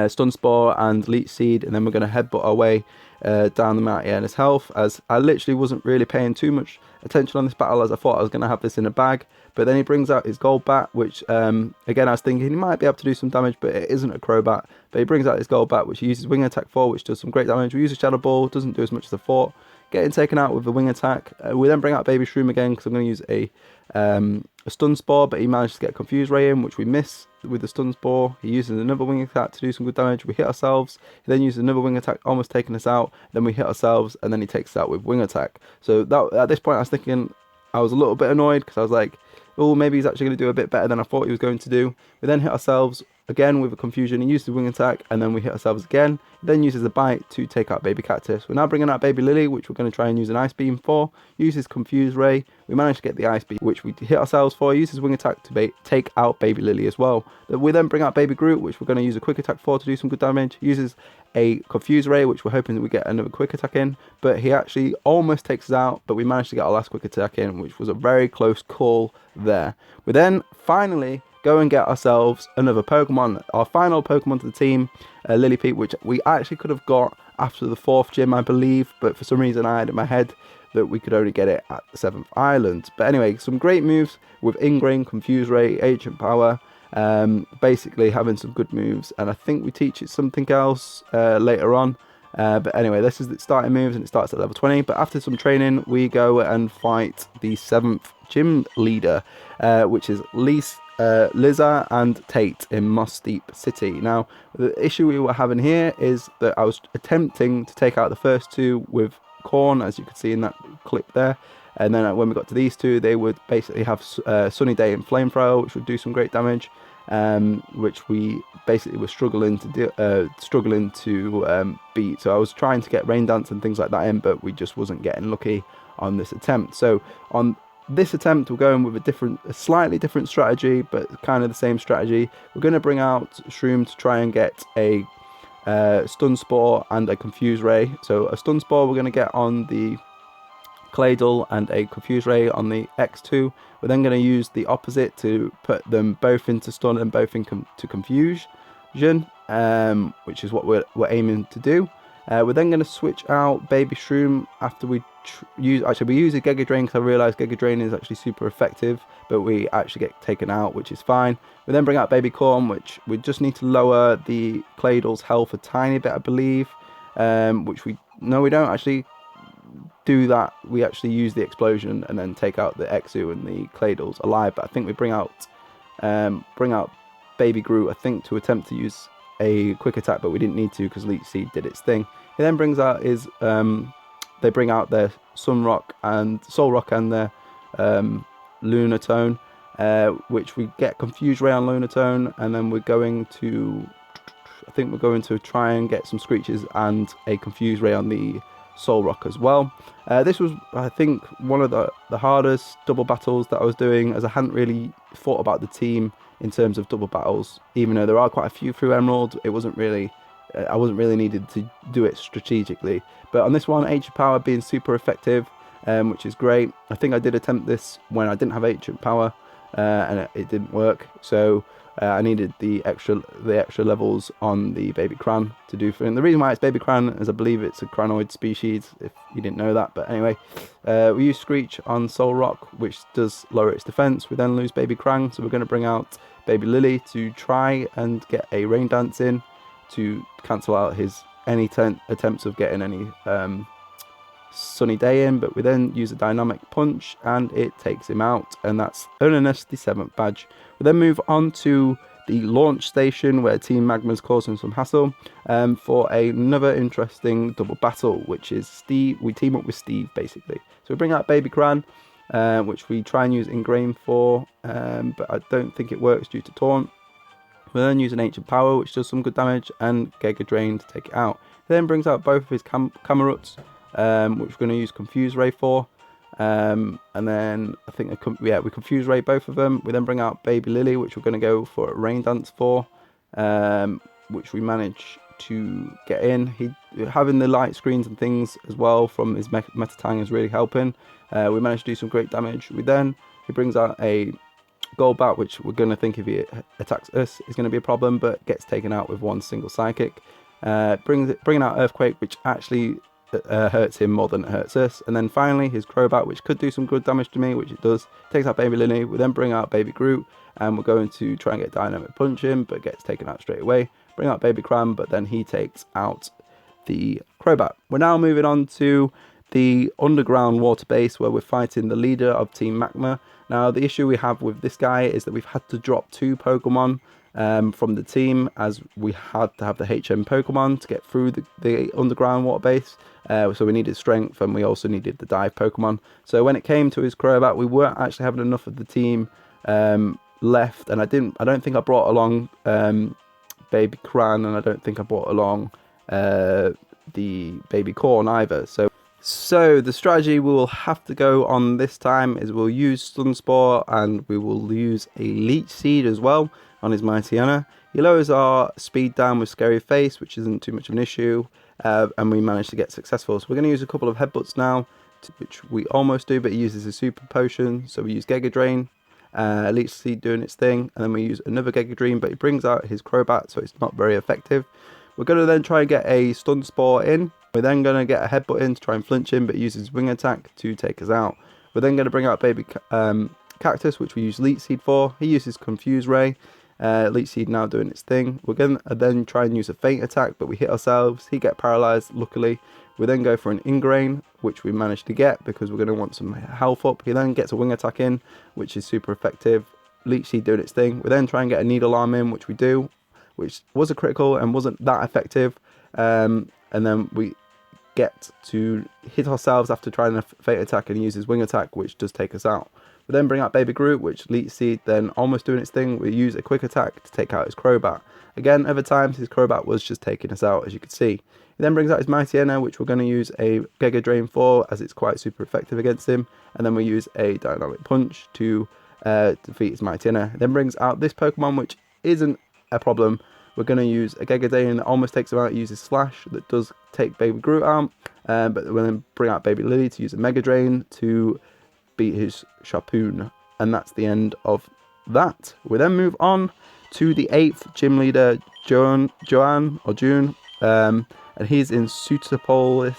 Stun Spore and Leech Seed, and then we're going to headbutt our way down the Mountaineer's health, as I literally wasn't really paying too much attention on this battle, as I thought I was going to have this in a bag. But then he brings out his Gold Bat, which again I was thinking he might be able to do some damage, but it isn't a Crobat. But he brings out his Gold Bat, which he uses Wing Attack for, which does some great damage. We use a Shadow Ball, doesn't do as much as I thought. Getting taken out with the Wing Attack. We then bring out Baby Shroom again, because I'm going to use a Stun Spore, but he managed to get Confuse Ray in, which we miss with the Stun Spore. He uses another Wing Attack to do some good damage. We hit ourselves. He then uses another Wing Attack, almost taking us out. Then we hit ourselves, and then he takes us out with Wing Attack. So that, at this point, I was thinking, I was a little bit annoyed, because I was like, oh, maybe he's actually going to do a bit better than I thought he was going to do. We then hit ourselves again with a Confusion. He uses the Wing Attack, and then we hit ourselves again. He then uses a Bite to take out Baby Cactus. We're now bringing out Baby Lily, which we're going to try and use an Ice Beam for. Uses Confuse Ray. We managed to get the Ice Beam, which we hit ourselves for. He uses Wing Attack to take out Baby Lily as well. We then bring out Baby Groot, which we're going to use a Quick Attack for to do some good damage. Uses a Confuse Ray, which we're hoping that we get another Quick Attack in, but he actually almost takes us out, but we managed to get our last Quick Attack in, which was a very close call there. We then finally go and get ourselves another Pokemon, our final Pokemon to the team, Lillipede, which we actually could have got after the 4th gym, I believe, but for some reason I had in my head that we could only get it at the 7th island. But anyway, some great moves with Ingrain, Confuse Ray, Ancient Power, basically having some good moves, and I think we teach it something else later on. But anyway, this is the starting moves, and it starts at level 20. But after some training, we go and fight the 7th gym leader, which is Liza and Tate in Moss Deep City. Now, the issue we were having here is that I was attempting to take out the first two with Corn, as you can see in that clip there. And then when we got to these two, they would basically have Sunny Day and Flamethrower, which would do some great damage, which we basically were struggling to beat. So I was trying to get Rain Dance and things like that in, but we just wasn't getting lucky on this attempt. So on this attempt, we're going with a slightly different strategy, but kind of the same strategy. We're going to bring out Shroom to try and get a Stun Spore and a Confuse Ray. So a Stun Spore we're going to get on the Claydol and a Confuse Ray on the X2. We're then going to use the opposite to put them both into Stun and both into Confusion, which is what we're aiming to do. We're then going to switch out Baby Shroom after we use a Giga Drain, because I realised Giga Drain is actually super effective, but we actually get taken out, which is fine. We then bring out Baby Corn, which we just need to lower the Claydol's health a tiny bit, I believe, which we don't actually do that. We actually use the explosion and then take out the Exu and the Claydol's alive, but I think we bring out Baby Groot, I think, to attempt to use a quick attack, but we didn't need to because Leech Seed did its thing. He then brings out his they bring out their Sun Rock and Soul Rock and their Lunatone, which we get Confused Ray on Lunatone, and then we're going to try and get some Screeches and a Confused Ray on the Soul Rock as well. This was, I think, one of the hardest double battles that I was doing, as I hadn't really thought about the team in terms of double battles. Even though there are quite a few through Emerald, I wasn't really needed to do it strategically. But on this one, Ancient Power being super effective, which is great. I think I did attempt this when I didn't have Ancient Power, and it didn't work. So I needed the extra levels on the Baby Cran to do for. And the reason why it's Baby Cran is I believe it's a cranoid species, if you didn't know that. But anyway, we use Screech on Soul Rock, which does lower its defense. We then lose Baby Cran, so we're going to bring out Baby Lily to try and get a Rain Dance in to cancel out his any attempts of getting any Sunny Day in. But we then use a Dynamic Punch and it takes him out, and that's earning us the 7th badge. We then move on to the launch station, where Team Magma's causing some hassle, for another interesting double battle, which is Steve. We team up with Steve basically. So we bring out Baby Cran, which we try and use Ingrain for, but I don't think it works due to Taunt. We then use an Ancient Power, which does some good damage, and Giga Drain to take it out. He then brings out both of his Camaruts, which we're going to use Confuse Ray for. And then I think we Confuse Ray both of them. We then bring out Baby Lily, which we're going to go for a Rain Dance for, which we manage to get in. Having the light screens and things as well from his Metatang is really helping. We managed to do some great damage. He brings out a Golbat, which we're going to think if he attacks us is going to be a problem, but gets taken out with one single Psychic. Bringing out Earthquake, which actually hurts him more than it hurts us. And then finally his Crobat, which could do some good damage to me, which it does. Takes out Baby Lily. We then bring out Baby Groot, and we're going to try and get Dynamic Punch him, but gets taken out straight away. Bring out Baby Cram, but then he takes out the Crobat. We're now moving on to the underground water base, where we're fighting the leader of Team Magma. Now the issue we have with this guy is that we've had to drop 2 Pokemon from the team, as we had to have the HM Pokemon to get through the underground water base. So we needed Strength, and we also needed the Dive Pokemon. So when it came to his Crobat, we weren't actually having enough of the team left, and I don't think I brought along Baby Cran, and I don't think I brought along the Baby Corn either. So the strategy we will have to go on this time is we'll use Stun Spore, and we will use a Leech Seed as well on his Mightyena. He lowers our speed down with Scary Face, which isn't too much of an issue, and we managed to get successful. So we're going to use a couple of Headbutts now, which we almost do, but he uses a Super Potion. So we use Giga Drain, Leech Seed doing its thing, and then we use another Giga Drain, but he brings out his Crobat, so it's not very effective. We're going to then try and get a Stun Spore in. We're then going to get a Headbutt in to try and flinch him, but uses Wing Attack to take us out. We're then going to bring out Baby Cactus, which we use Leech Seed for. He uses Confuse Ray. Leech Seed now doing its thing. We're going to then try and use a Feint Attack, but we hit ourselves. He gets paralyzed, luckily. We then go for an Ingrain, which we managed to get because we're going to want some health up. He then gets a Wing Attack in, which is super effective. Leech Seed doing its thing. We then try and get a Needle Arm in, which we do, which was a critical and wasn't that effective. And then we get to hit ourselves after trying a Fate attack, and he uses Wing attack, which does take us out. We then bring out Baby Groot, which Leech Seed then almost doing its thing. We use a quick attack to take out his Crobat. Again, other times his Crobat was just taking us out, as you can see. He then brings out his Mighty Enna, which we're going to use a Giga Drain for, as it's quite super effective against him. And then we use a Dynamic Punch to defeat his Mighty Enna. Then brings out this Pokemon, which isn't a problem. We're going to use a Giga Drain that almost takes him out. It uses Slash that does take Baby Groot out. But we'll then bring out Baby Lily to use a Mega Drain to beat his Sharpoon. And that's the end of that. We then move on to the 8th gym leader, June, and he's in Sutopolis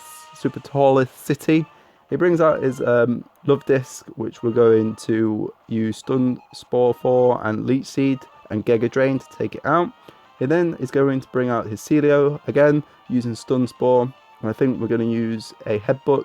City. He brings out his Love Disc, which we're going to use Stun Spore for, and Leech Seed and Giga Drain to take it out. He then is going to bring out his Celio, again using Stun Spore, and I think we're going to use a Headbutt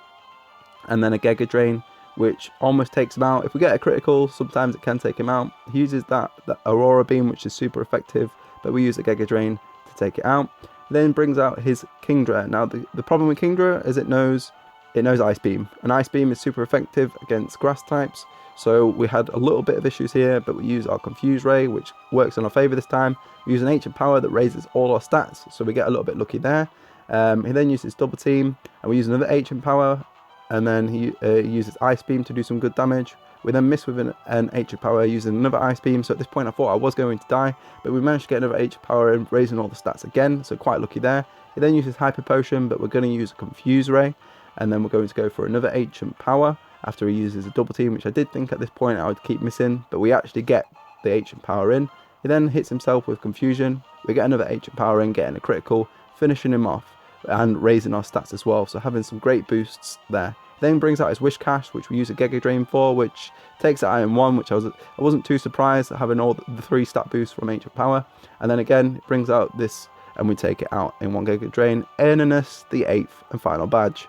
and then a Giga Drain, which almost takes him out. If we get a critical, sometimes it can take him out. He uses that Aurora Beam, which is super effective, but we use a Giga Drain to take it out. He then brings out his Kingdra. Now the problem with Kingdra is it knows Ice Beam, and Ice Beam is super effective against grass types. So we had a little bit of issues here, but we use our Confuse Ray, which works in our favour this time. We use an Ancient Power that raises all our stats, so we get a little bit lucky there. He then uses Double Team, and we use another Ancient Power, and then he uses Ice Beam to do some good damage. We then miss with an Ancient Power using another Ice Beam, so at this point I thought I was going to die, but we managed to get another Ancient Power in, raising all the stats again, so quite lucky there. He then uses Hyper Potion, but we're going to use a Confuse Ray, and then we're going to go for another Ancient Power after he uses a Double Team, which I did think at this point I would keep missing, but we actually get the Ancient Power in. He then hits himself with Confusion, we get another Ancient Power in, getting a critical, finishing him off, and raising our stats as well, so having some great boosts there. Then brings out his Wish Cache, which we use a Giga Drain for, which takes out Iron 1, which I wasn't too surprised at having all the 3 stat boosts from Ancient Power. And then again, it brings out this, and we take it out in 1 Giga Drain, earning us the 8th and final badge.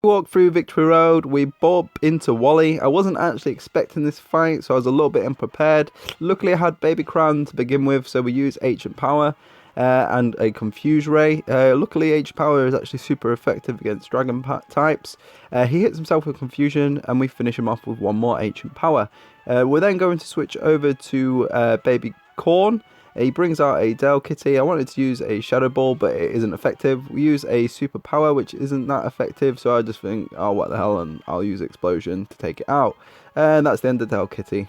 We walk through Victory Road, we bump into Wally. I wasn't actually expecting this fight, so I was a little bit unprepared. Luckily I had Baby Crown to begin with, so we use Ancient Power. And a Confuse Ray. Luckily Ancient Power is actually super effective against Dragon types. He hits himself with Confusion, and we finish him off with 1 more Ancient Power. We're then going to switch over to Baby Corn. He brings out a Dale Kitty. I wanted to use a Shadow Ball, but it isn't effective. We use a Super Power, which isn't that effective, so I just think, oh, what the hell, and I'll use Explosion to take it out. And that's the end of Dale Kitty.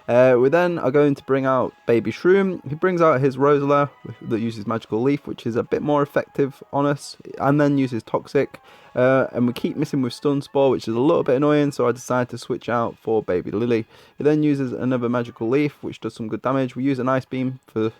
We then are going to bring out Baby Shroom. He brings out his Rosala that uses Magical Leaf, which is a bit more effective on us, and then uses Toxic. And we keep missing with Stun Spore, which is a little bit annoying, so I decided to switch out for Baby Lily. He then uses another Magical Leaf, which does some good damage. We use an Ice Beam for,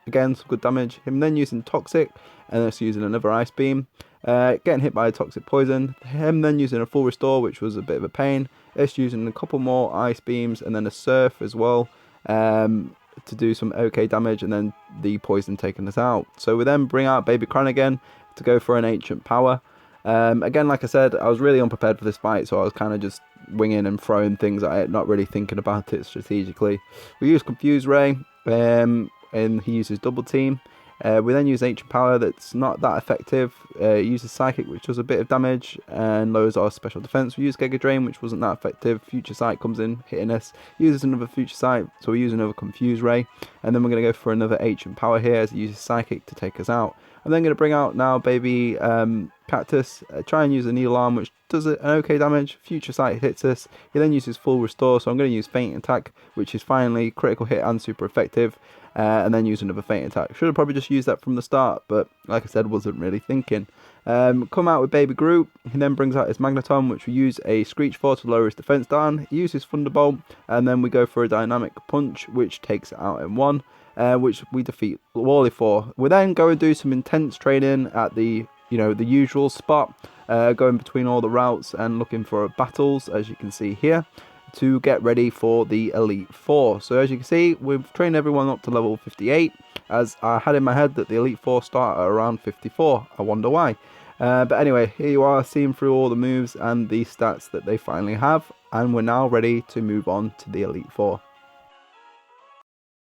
again, some good damage. Him then using Toxic, and us using another Ice Beam. Getting hit by a Toxic Poison. Him then using a Full Restore, which was a bit of a pain. Us using a couple more Ice Beams, and then a Surf as well, to do some okay damage, and then the Poison taking us out. So we then bring out Baby Cran again to go for an Ancient Power. Again, like I said, I was really unprepared for this fight, so I was kind of just winging and throwing things at it, not really thinking about it strategically. We use Confuse Ray, and he uses Double Team. We then use Ancient Power that's not that effective. Uses Psychic, which does a bit of damage and lowers our special defense. We use Giga Drain, which wasn't that effective. Future Sight comes in, hitting us. Uses another Future Sight, so we use another Confuse Ray. And then we're going to go for another Ancient Power here as he uses Psychic to take us out. I'm then going to bring out now Baby Cactus, try and use a Needle Arm, which does an okay damage. Future Sight hits us. He then uses Full Restore, so I'm going to use Faint Attack, which is finally critical hit and super effective. And then use another Faint Attack. Should have probably just used that from the start, but like I said, wasn't really thinking. Come out with Baby Groot. He then brings out his Magneton, which we use a Screech for to lower his defense down. He uses Thunderbolt, and then we go for a Dynamic Punch, which takes it out in 1, which we defeat Wally for. We then go and do some intense training at the usual spot, going between all the routes and looking for battles, as you can see here, to get ready for the Elite Four. So as you can see, we've trained everyone up to level 58, as I had in my head that the Elite Four start at around 54. I wonder why. But anyway, here you are, seeing through all the moves and the stats that they finally have, and we're now ready to move on to the Elite Four.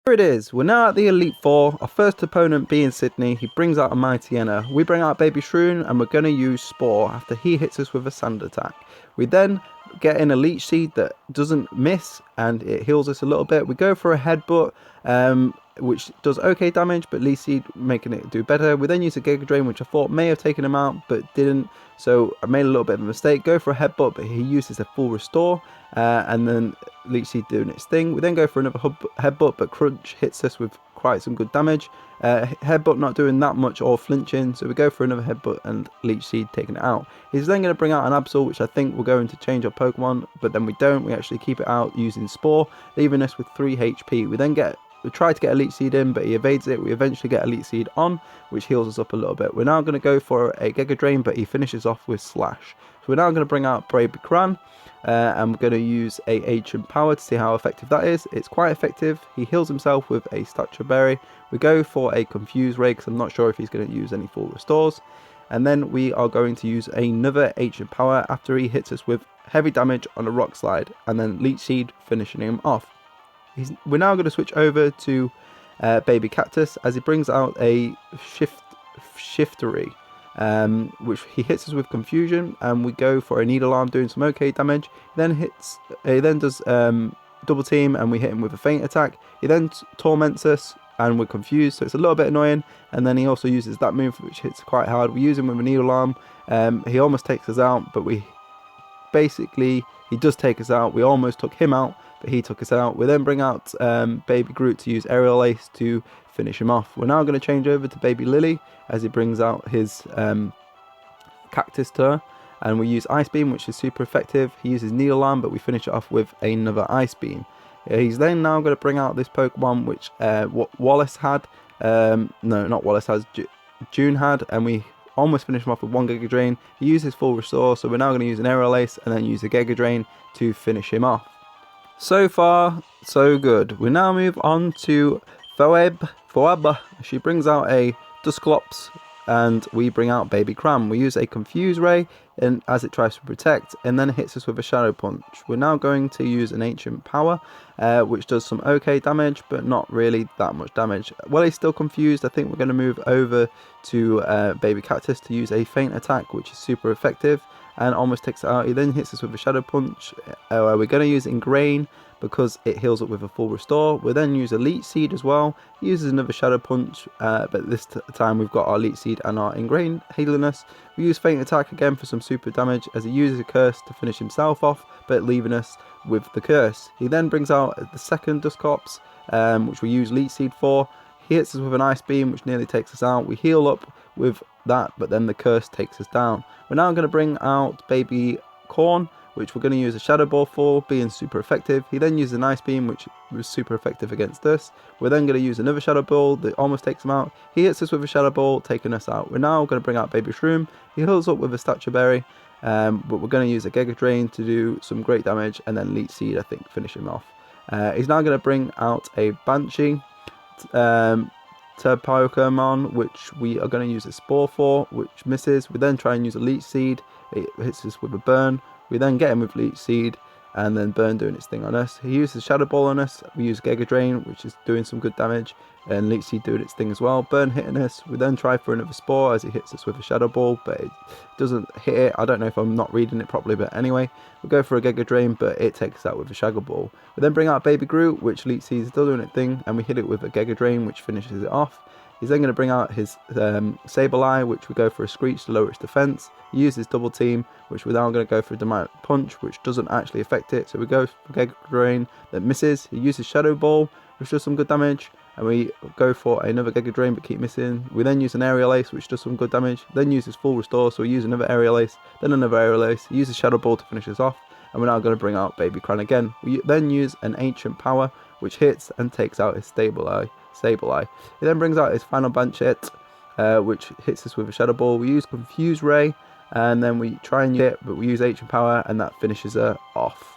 Here it is, we're now at the Elite Four, our first opponent being Sydney. He brings out a Mighty Enna. We bring out Baby Shroon and we're going to use Spore after he hits us with a Sand attack. We then get an Elite Seed that doesn't miss and it heals us a little bit. We go for a Headbutt, which does okay damage, but Leech Seed making it do better. We then use a Giga Drain, which I thought may have taken him out, but didn't. So I made a little bit of a mistake. Go for a Headbutt, but he uses a full restore, and then Leech Seed doing its thing. We then go for another Headbutt, but Crunch hits us with quite some good damage. Headbutt not doing that much or flinching, so we go for another Headbutt and Leech Seed taking it out. He's then going to bring out an Absol, which I think we're going to change our Pokemon, but then we don't. We actually keep it out using Spore, leaving us with 3 HP. We try to get a Leech Seed in, but he evades it. We eventually get a Leech Seed on, which heals us up a little bit. We're now going to go for a Giga Drain, but he finishes off with Slash. So we're now going to bring out Baby Cran, and we're going to use a Ancient Power to see how effective that is. It's quite effective. He heals himself with a Stature Berry. We go for a Confuse Ray, because I'm not sure if he's going to use any full restores. And then we are going to use another Ancient Power after he hits us with heavy damage on a Rock Slide, and then Leech Seed finishing him off. We're now going to switch over to Baby Cactus as he brings out a Shiftery, which he hits us with Confusion, and we go for a Needle Arm doing some okay damage. He then does Double Team, and we hit him with a Feint attack. He then torments us, and we're confused, so it's a little bit annoying. And then he also uses that move, which hits quite hard. We use him with a Needle Arm. He almost takes us out, but he does take us out. We almost took him out, but he took us out. We then bring out Baby Groot to use Aerial Ace to finish him off. We're now going to change over to Baby Lily as he brings out his Cactus to her, and we use Ice Beam, which is super effective. He uses Needle Arm, but we finish it off with another Ice Beam. He's then now going to bring out this Pokemon which Wallace had. No, not Wallace has. June had, and we almost finish him off with 1 Giga Drain. He uses full restore, so we're now going to use an Aerial Ace and then use a Giga Drain to finish him off. So far, so good. We now move on to Phoebe. She brings out a Dusclops, and we bring out Baby Cram. We use a Confuse Ray and as it tries to protect, and then it hits us with a Shadow Punch. We're now going to use an Ancient Power, which does some okay damage, but not really that much damage. While he's still confused, I think we're going to move over to Baby Cactus to use a Feint attack, which is super effective and almost takes it out. He then hits us with a Shadow Punch. We're going to use Ingrain because it heals up with a full restore. We'll then use a Leech Seed as well. He uses another Shadow Punch, but this time we've got our Leech Seed and our Ingrain healing us. We use Feint attack again for some super damage as he uses a Curse to finish himself off, but leaving us with the Curse. He then brings out the second Dusclops, which we use Leech Seed for. He hits us with an Ice Beam, which nearly takes us out. We heal up with that, but then the Curse takes us down. We're now going to bring out Baby Corn, which we're going to use a Shadow Ball for, being super effective. He then uses an Ice Beam, which was super effective against us. We're then going to use another Shadow Ball that almost takes him out. He hits us with a Shadow Ball, taking us out. We're now going to bring out Baby Shroom. He heals up with a Stature Berry, but we're going to use a Giga Drain to do some great damage, and then Leech Seed, I think, finish him off. He's now going to bring out a Banshee to Pokemon, which we are going to use a Spore for, which misses. We then try and use a Leech Seed. It hits us with a Burn. We then get him with Leech Seed, and then Burn doing its thing on us. He uses Shadow Ball on us. We use Giga Drain, which is doing some good damage, and Leech Seed doing its thing as well. Burn hitting us. We then try for another Spore as he hits us with a Shadow Ball, but it doesn't hit it. I don't know if I'm not reading it properly, but anyway, we go for a Giga Drain, but it takes us out with a Shadow Ball. We then bring out Baby Groot, which Leech Seed is still doing its thing, and we hit it with a Giga Drain, which finishes it off. He's then going to bring out his Sableye, which we go for a Screech to lower its defense. He uses Double Team, which we're now going to go for a Demonic Punch, which doesn't actually affect it. So we go for Giga Drain that misses. He uses Shadow Ball, which does some good damage, and we go for another Giga Drain but keep missing. We then use an Aerial Ace, which does some good damage. Then uses Full Restore, so we use another Aerial Ace, then another Aerial Ace. He uses Shadow Ball to finish us off, and we're now going to bring out Baby Cran again. We then use an Ancient Power, which hits and takes out his Sableye. He then brings out his final Banshee, which hits us with a Shadow Ball. We use Confuse Ray, and then we try and use it, but we use Ancient Power, and that finishes her off.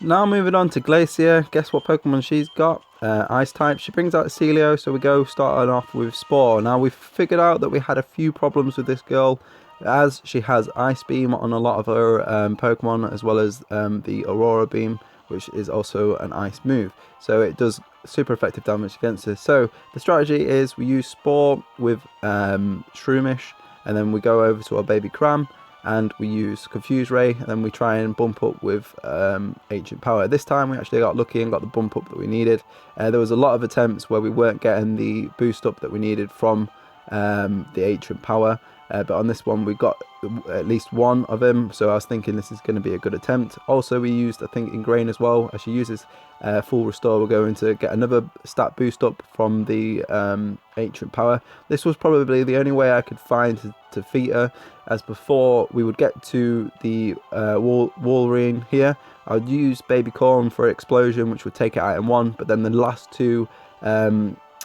Now moving on to Glacier. Guess what Pokemon she's got? Ice type. She brings out a Celio, so we go starting off with Spore. Now we've figured out that we had a few problems with this girl, as she has Ice Beam on a lot of her Pokemon, as well as the Aurora Beam, which is also an ice move. So it does super effective damage against us. So the strategy is we use Spore with Shroomish, and then we go over to our baby Cram, and we use Confuse Ray, and then we try and bump up with Ancient Power. This time we actually got lucky and got the bump up that we needed. There was a lot of attempts where we weren't getting the boost up that we needed from the Ancient Power, but on this one we got at least one of them, so I was thinking this is going to be a good attempt. Also we used, I think, Ingrain as well. As she uses full restore, we're going to get another stat boost up from the Ancient Power. This was probably the only way I could find to defeat her, as before we would get to the Walrein here. I'd use Baby Corn for Explosion, which would take it out in one, but then the last two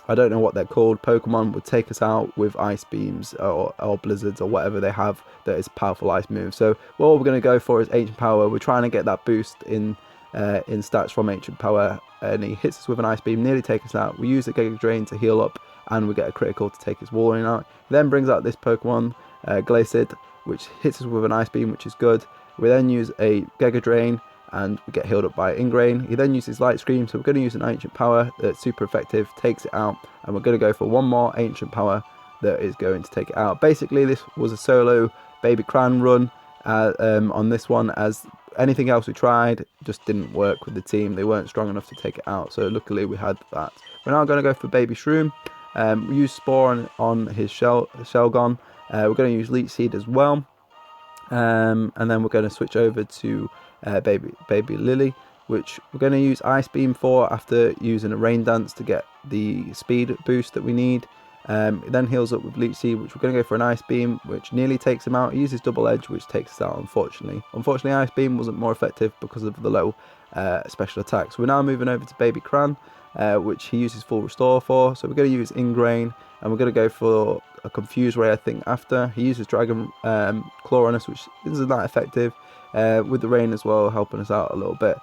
I don't know what they're called, Pokemon would take us out with Ice Beams or Blizzards or whatever they have that is powerful ice move. So what we're going to go for is Ancient Power. We're trying to get that boost in stats from Ancient Power, and he hits us with an Ice Beam, nearly take us out. We use the Giga Drain to heal up, and we get a critical to take his Walrein out. He then brings out this Pokemon, Glacid, which hits us with an Ice Beam, which is good. We then use a Giga Drain, and we get healed up by Ingrain. He then uses Light Scream, so we're going to use an Ancient Power that's super effective, takes it out, and we're going to go for one more Ancient Power that is going to take it out. Basically, this was a solo Baby Cran run on this one, as anything else we tried just didn't work with the team. They weren't strong enough to take it out, so luckily we had that. We're now going to go for Baby Shroom. We use Spore on his Shelgon. We're going to use Leech Seed as well. And then we're going to switch over to Baby Lily, which we're going to use Ice Beam for after using a Rain Dance to get the speed boost that we need. It then heals up with Leech Seed, which we're going to go for an Ice Beam, which nearly takes him out. He uses Double Edge, which takes us out, unfortunately. Unfortunately, Ice Beam wasn't more effective because of the low special attacks. We're now moving over to Baby Cran, which he uses full restore for. So we're going to use Ingrain, and we're going to go for a Confuse Ray, I think, after. He uses Dragon Claw on us, which isn't that effective. With the rain as well, helping us out a little bit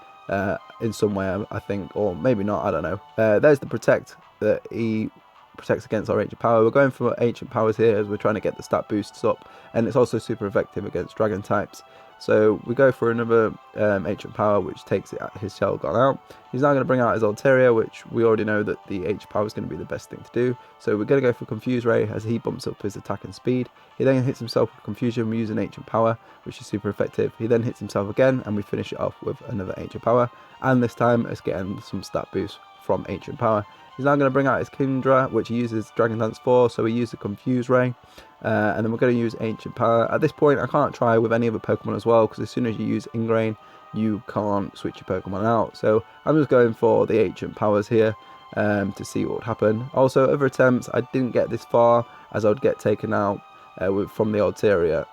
in some way, I think, or maybe not, I don't know. There's the Protect that he protects against our Ancient Power. We're going for Ancient Powers here as we're trying to get the stat boosts up, and it's also super effective against Dragon types. So we go for another Ancient Power, which takes his Shelgon out. He's now going to bring out his Altaria, which we already know that the Ancient Power is going to be the best thing to do. So we're going to go for Confuse Ray as he bumps up his attack and speed. He then hits himself with Confusion. We use an Ancient Power, which is super effective. He then hits himself again, and we finish it off with another Ancient Power. And this time it's getting some stat boost from Ancient Power. He's now going to bring out his Kindra, which he uses Dragon Dance for, so we use the Confuse Ray. And then we're going to use Ancient Power. At this point, I can't try with any other Pokemon as well, because as soon as you use Ingrain, you can't switch your Pokemon out. So I'm just going for the Ancient Powers here to see what would happen. Also, other attempts, I didn't get this far, as I would get taken out from the Altaria.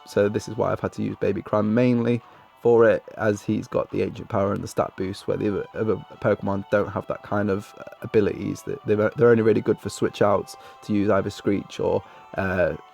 So this is why I've had to use Baby Cram mainly for it, as he's got the Ancient Power and the stat boost, where the other Pokemon don't have that kind of abilities. They're only really good for switch outs to use either Screech or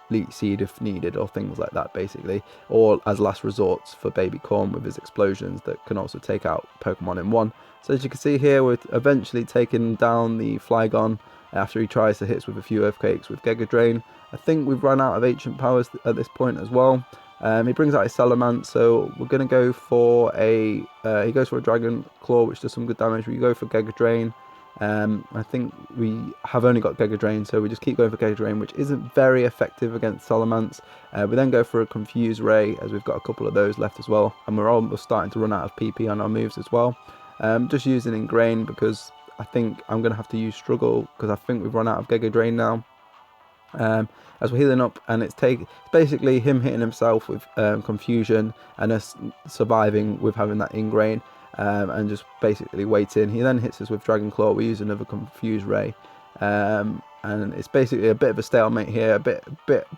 Leech Seed if needed, or things like that basically, or as last resorts for Baby Corn with his explosions that can also take out Pokemon in one. So as you can see here, we're eventually taking down the Flygon after he tries to hit us with a few Earthquakes with Giga Drain. I think we've run out of Ancient Powers at this point as well. He brings out his Salamence, so we're going to go for he goes for a Dragon Claw, which does some good damage. We go for Giga Drain. I think we have only got Giga Drain, so we just keep going for Giga Drain, which isn't very effective against Salamence. We then go for a Confuse Ray, as we've got a couple of those left as well, and we're almost starting to run out of PP on our moves as well. Just using Ingrain because I think I'm going to have to use Struggle, because I think we've run out of Giga Drain now. As we're healing up, and it's basically him hitting himself with Confusion and us surviving with having that Ingrain, and just basically waiting. He then hits us with Dragon Claw. We use another Confuse Ray, and it's basically a bit of a stalemate here, a bit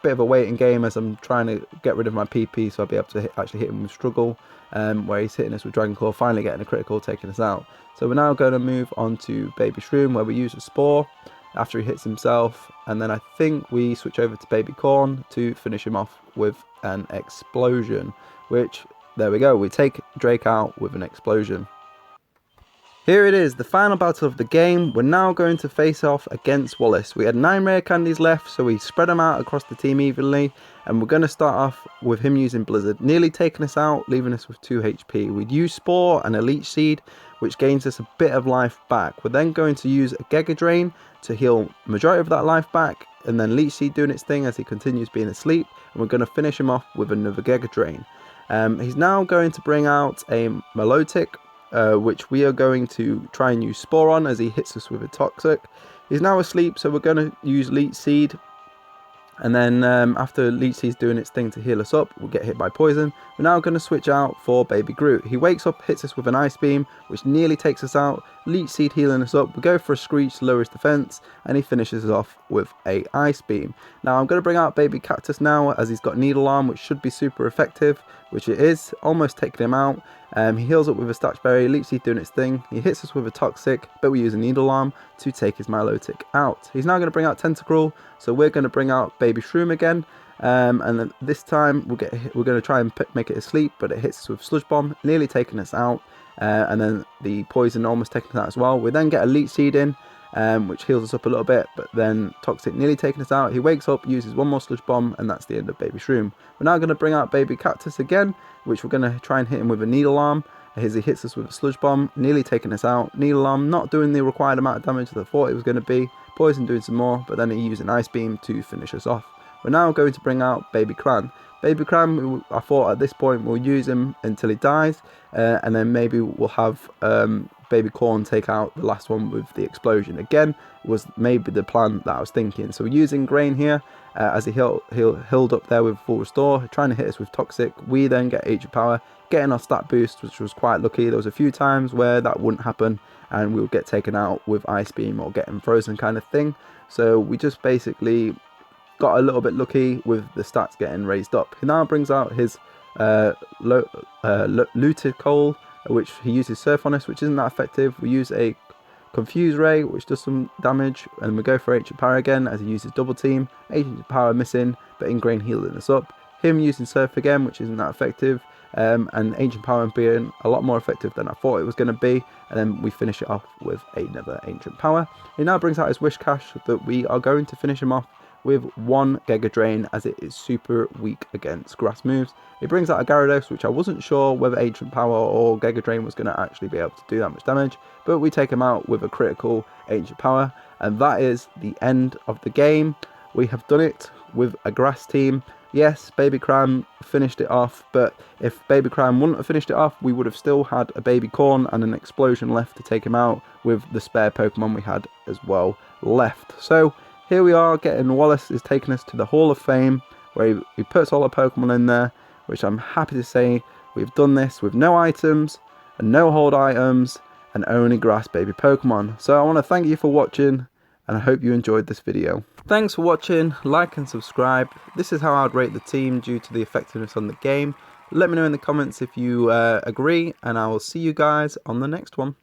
of a waiting game as I'm trying to get rid of my PP so I'll be able to actually hit him with Struggle, where he's hitting us with Dragon Claw, finally getting a critical, taking us out. So we're now going to move on to Baby Shroom, where we use a Spore after he hits himself, and then I think we switch over to Baby Corn to finish him off with an Explosion, which, there we go, we take Drake out with an Explosion. Here it is, the final battle of the game. We're now going to face off against Wallace. We had 9 rare candies left, so we spread them out across the team evenly, and we're going to start off with him using Blizzard, nearly taking us out, leaving us with 2 HP. We'd use Spore and a Leech Seed, which gains us a bit of life back. We're then going to use a Giga Drain to heal majority of that life back, and then Leech Seed doing its thing as he continues being asleep, and we're going to finish him off with another Giga Drain. He's now going to bring out a Melodic, which we are going to try and use Spore on as he hits us with a Toxic. He's now asleep, so we're going to use Leech Seed. And then after Leech Seed's doing its thing to heal us up, we'll get hit by poison. We're now going to switch out for Baby Groot. He wakes up, hits us with an Ice Beam, which nearly takes us out. Leech Seed healing us up. We go for a Screech to lower his defense, and he finishes us off with a Ice Beam. Now I'm going to bring out Baby Cactus now, as he's got Needle Arm, which should be super effective, which it is, almost taking him out. He heals up with a Statch Berry, Leech Seed doing its thing. He hits us with a Toxic, but we use a Needle Arm to take his Milotic out. He's now going to bring out Tentacruel, so we're going to bring out Baby Shroom again. And then this time we're going to try and make it asleep, but it hits us with Sludge Bomb, nearly taking us out. And then the poison almost taking us out as well. We then get a Leech Seed in, which heals us up a little bit, but then Toxic nearly taking us out. He wakes up, uses one more Sludge Bomb, and that's the end of Baby Shroom. We're now going to bring out Baby Cactus again, which we're going to try and hit him with a Needle Arm, as he hits us with a Sludge Bomb, nearly taking us out. Needle Arm not doing the required amount of damage that I thought it was going to be. Poison doing some more, but then he used an Ice Beam to finish us off. We're now going to bring out Baby Cran. Baby Cran, I thought at this point we'll use him until he dies, and then maybe we'll have Baby Corn take out the last one with the explosion. Again, was maybe the plan that I was thinking. So we're using Grain here, as he healed up there with full restore, trying to hit us with Toxic. We then get Age of Power, getting our stat boost, which was quite lucky. There was a few times where that wouldn't happen, and we would get taken out with Ice Beam or getting frozen kind of thing. So we just basically got a little bit lucky with the stats getting raised up. He now brings out his Looted Coal, which he uses Surf on us, which isn't that effective. We use a Confuse Ray, which does some damage, and we go for Ancient Power again as he uses Double Team. Ancient Power missing, but Ingrain healing us up. Him using Surf again, which isn't that effective, and Ancient Power being a lot more effective than I thought it was going to be, and then we finish it off with another Ancient Power. He now brings out his Wish Cache that we are going to finish him off with one Giga Drain, as it is super weak against grass moves. He brings out a Gyarados, which I wasn't sure whether Ancient Power or Giga Drain was going to actually be able to do that much damage, but we take him out with a critical Ancient Power, and that is the end of the game. We have done it with a grass team. Yes, Baby Cram finished it off, but if Baby Cram wouldn't have finished it off, we would have still had a Baby Corn and an Explosion left to take him out, with the spare Pokemon we had as well left. So here we are, getting Wallace is taking us to the Hall of Fame, where he puts all the Pokemon in there, which I'm happy to say we've done this with no items and no hold items and only grass baby Pokemon. So I want to thank you for watching, and I hope you enjoyed this video. Thanks for watching, like and subscribe. This is how I'd rate the team due to the effectiveness on the game. Let me know in the comments if you agree, and I will see you guys on the next one.